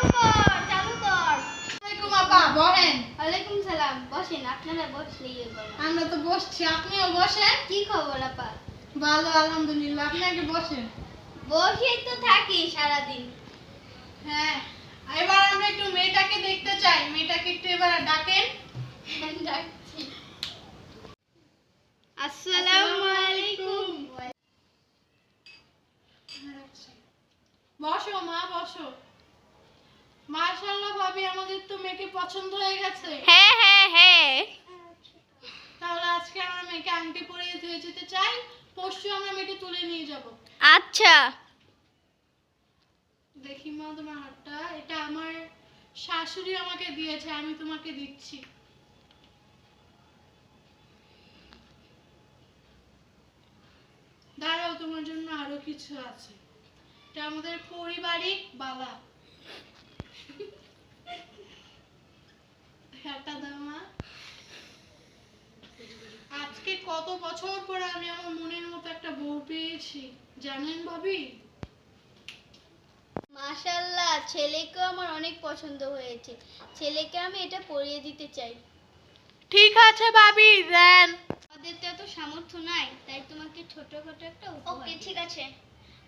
চালু কর চালু কর। ওয়ালাইকুম আপা, বসেন। ওয়ালাইকুম সালাম। বসেন, আপনারা বসলেই হবে। আমরা তো বসছি, আপনিও বসেন। কি খবর আপা? ভালো, আলহামদুলিল্লাহ। আপনি আগে বসেন। বসেই তো থাকি সারাদিন। হ্যাঁ, এবার আমরা একটু মেয়েটাকে দেখতে চাই। মেয়েটাকে একটু এবার ডাকেন। ডাকছি। আসসালামু আলাইকুম। বসো মা, বসো। মাশাআল্লাহ ভাবি, আমাদের তো মেয়েকে পছন্দ হয়ে গেছে। হ্যাঁ হ্যাঁ হ্যাঁ। তাহলে আজকে আমরা মেয়েকে আংটি পরিয়ে দিয়ে যেতে চাই। পরশু আমরা মেয়েকে তুলে নিয়ে যাব। আচ্ছা। দেখি মা তোমার হাতটা। এটা আমার শাশুড়ি আমাকে দিয়েছে, আমি তোমাকে দিচ্ছি। দাঁড়াও, তোমার জন্য আরো কিছু আছে। এটা আমাদের পারিবারিক বালা। হাতটা দাও মা। আজকে কত বছর পরে আমি আমার মনের মতো একটা বউ পেয়েছি, জানেন ভাবি? মাশাআল্লাহ, ছেলেকেও আমার অনেক পছন্দ হয়েছে। ছেলেকে আমি এটা পরিয়ে দিতে চাই। ঠিক আছে ভাবি, দেন। আমাদের তো এত সামর্থ্য নাই, তাই তোমাকে ছোটখাটো একটা উপহার। ওকে, ঠিক আছে।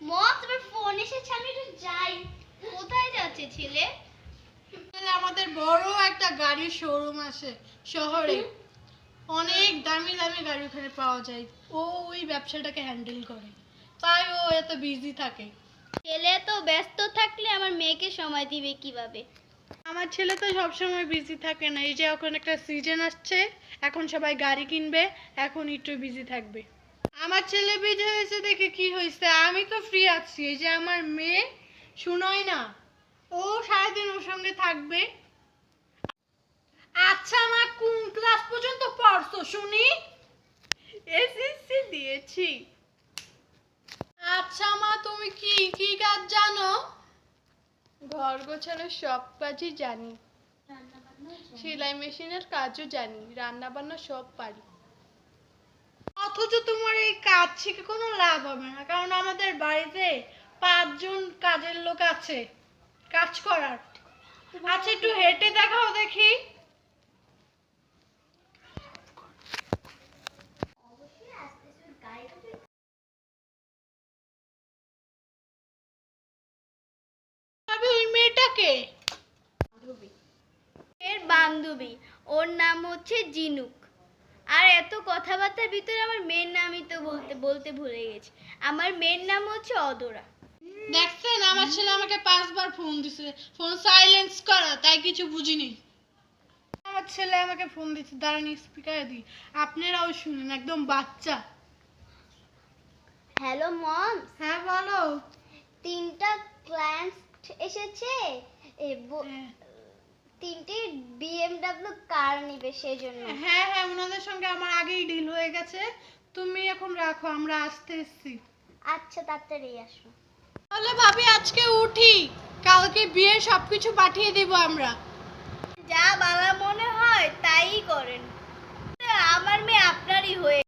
মম, তোমার ফোন এসেছে, আমি একটু যাই। কোথায় যাচ্ছে ছেলে? আমাদের বড় একটা গাড়ির শোরুম আছে শহরে। অনেক দামি দামি গাড়ি ওখানে পাওয়া যায়। ও ওই ব্যবসাটাকে হ্যান্ডেল করে, তাই ও এত বিজি থাকে। ছেলে তো ব্যস্ত থাকলে আমার মেয়েকে সময় দিবে কিভাবে? আমার ছেলে তো সবসময় বিজি থাকে না। এই যে এখন একটা সিজন আসছে, এখন সবাই গাড়ি কিনবে, এখন একটু বিজি থাকবে। আমার ছেলে বিজি হয়েছে দেখে কি হয়েছে, আমি তো ফ্রি আছি। এই যে আমার মেয়ে শুনোই না, ও সারাদিন ওর সঙ্গে থাকবে। আচ্ছা মা, কোন ক্লাস পর্যন্ত পড়ছো শুনি? এসএসসি দিয়েছি। আচ্ছা মা, তুমি কি কি কাজ জানো? ঘর গোছানোর সব কাজই জানি, সেলাই মেশিনের কাজও জানি, রান্না বান্না সব পারি। অথচ তোমার এই কাজ শিখে কোনো লাভ হবে না, কারণ আমাদের বাড়িতে 5 জন কাজের লোক আছে কাজ করার। আচ্ছা, একটু হেঁটে দেখাও দেখি। তবে ওই মেয়েটাকে এর বান্ধবী, ওর নাম হচ্ছে জিনুক। আর এত কথাবার্তার ভিতরে আমার মেয়ের নামই তো বলতে বলতে ভুলে গেছি। আমার মেয়ের নাম হচ্ছে অদরা। দেখছেন, আমার ছেলে আমাকে 5 বার ফোন দিছে, ফোন সাইলেন্স করা, তাই কিছু বুঝিনি। আমার ছেলে আমাকে ফোন দিচ্ছে, দাঁড়ান স্পিকারে দিই, আপনারাও শুনেন, একদম বাচ্চা। হ্যালো মম, হ্যাঁ বলো। 3টা ক্লায়েন্ট এসেছে। হ্যাঁ 3টে বিএমডব্লিউ কার নিবে, সেই জন্য। হ্যাঁ, ওনাদের সঙ্গে আমার আগেই ডিল হয়ে গেছে। তুমি এখন রাখো, আমরা আসতে এসেছি। আচ্ছা, তাড়াতাড়ি আসো। তাহলে ভাবি আজকে উঠি, কালকে বিয়ের সবকিছু পাঠিয়ে দিব আমরা। যা ভালো মনে হয় তাই করেন। আমার মেয়ে আপনারই হয়ে